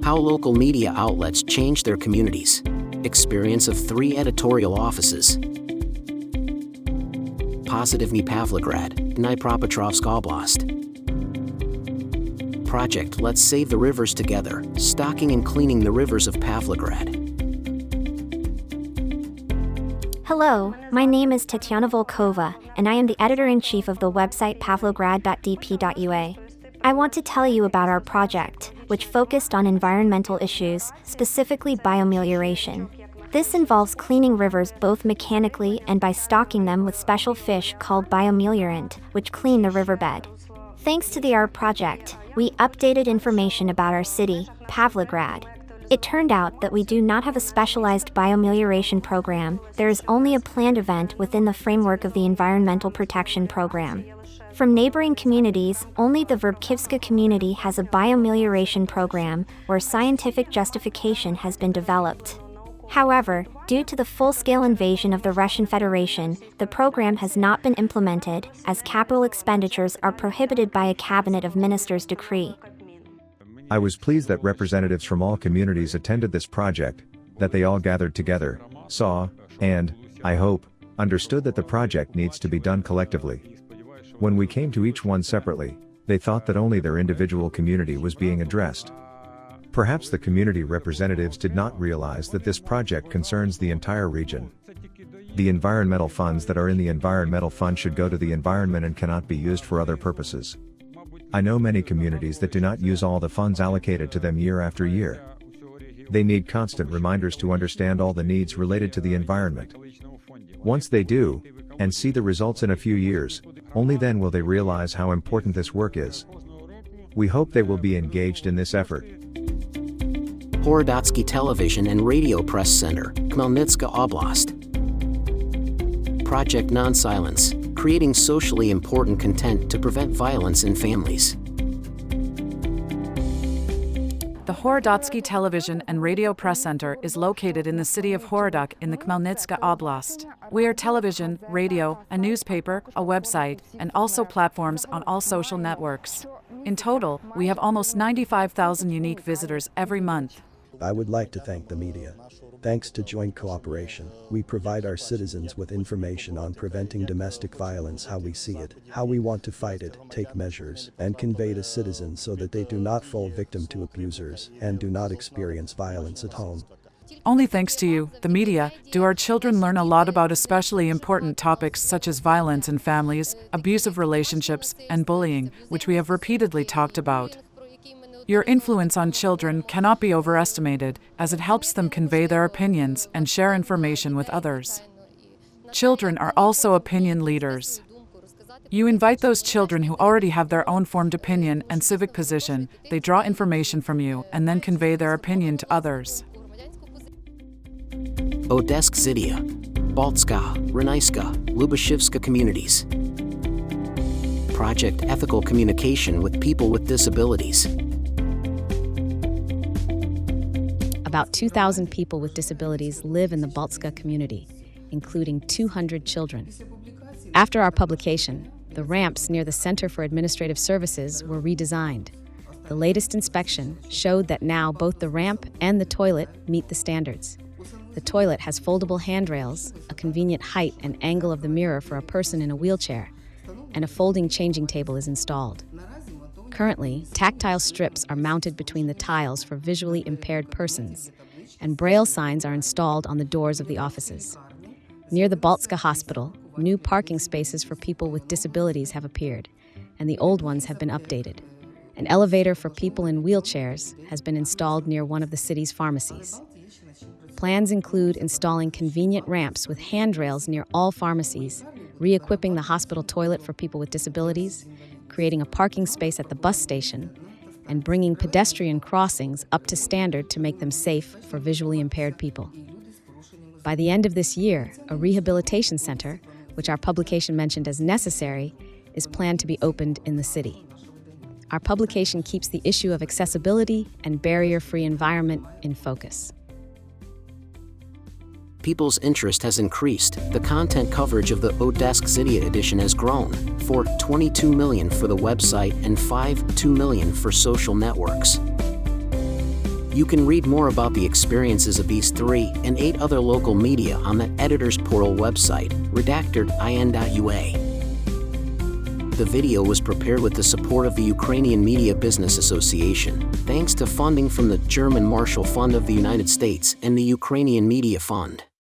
How local media outlets change their communities. Experience of 3 editorial offices. Positivny Pavlograd, Dnipropetrovsk Oblast. Project Let's Save the Rivers Together, stocking and cleaning the rivers of Pavlograd. Hello, my name is Tatiana Volkova, and I am the editor-in-chief of the website pavlograd.dp.ua. I want to tell you about our project, which focused on environmental issues, specifically biomelioration. This involves cleaning rivers both mechanically and by stocking them with special fish called biomeliorant, which clean the riverbed. Thanks to our project, we updated information about our city, Pavlograd. It turned out that we do not have a specialized biomelioration program. There is only a planned event within the framework of the Environmental Protection Program. From neighboring communities, only the Verbkivska community has a biomelioration program where scientific justification has been developed. However, due to the full-scale invasion of the Russian Federation, the program has not been implemented, as capital expenditures are prohibited by a Cabinet of Ministers decree. I was pleased that representatives from all communities attended this project, that they all gathered together, saw, and, I hope, understood that the project needs to be done collectively. When we came to each one separately, they thought that only their individual community was being addressed. Perhaps the community representatives did not realize that this project concerns the entire region. The environmental funds that are in the environmental fund should go to the environment and cannot be used for other purposes. I know many communities that do not use all the funds allocated to them year after year. They need constant reminders to understand all the needs related to the environment. Once they do, and see the results in a few years, only then will they realize how important this work is. We hope they will be engaged in this effort. Horodotsky Television and Radio Press Center, Khmelnytska Oblast. Project Non-Silence, creating socially important content to prevent violence in families. The Horodotsky Television and Radio Press Center is located in the city of Horodok in the Khmelnytska Oblast. We are television, radio, a newspaper, a website, and also platforms on all social networks. In total, we have almost 95,000 unique visitors every month. I would like to thank the media. Thanks to joint cooperation, we provide our citizens with information on preventing domestic violence, how we see it, how we want to fight it, take measures, and convey to citizens so that they do not fall victim to abusers and do not experience violence at home. Only thanks to you, the media, do our children learn a lot about especially important topics such as violence in families, abusive relationships, and bullying, which we have repeatedly talked about. Your influence on children cannot be overestimated, as it helps them convey their opinions and share information with others. Children are also opinion leaders. You invite those children who already have their own formed opinion and civic position, they draw information from you and then convey their opinion to others. Odeskzidia, Baltska, Renaiska, Lubashivska communities. Project Ethical Communication with People with Disabilities. About 2,000 people with disabilities live in the Baltska community, including 200 children. After our publication, the ramps near the Center for Administrative Services were redesigned. The latest inspection showed that now both the ramp and the toilet meet the standards. The toilet has foldable handrails, a convenient height and angle of the mirror for a person in a wheelchair, and a folding changing table is installed. Currently, tactile strips are mounted between the tiles for visually impaired persons, and braille signs are installed on the doors of the offices. Near the Baltska Hospital, new parking spaces for people with disabilities have appeared, and the old ones have been updated. An elevator for people in wheelchairs has been installed near one of the city's pharmacies. Plans include installing convenient ramps with handrails near all pharmacies, re-equipping the hospital toilet for people with disabilities, creating a parking space at the bus station, and bringing pedestrian crossings up to standard to make them safe for visually impaired people. By the end of this year, a rehabilitation center, which our publication mentioned as necessary, is planned to be opened in the city. Our publication keeps the issue of accessibility and barrier-free environment in focus. People's interest has increased. The content coverage of the Odeskzidia edition has grown, for 22 million for the website and 2 million for social networks. You can read more about the experiences of these 3 and 8 other local media on the Editors Portal website, redacted.in.ua. The video was prepared with the support of the Ukrainian Media Business Association, thanks to funding from the German Marshall Fund of the United States and the Ukrainian Media Fund.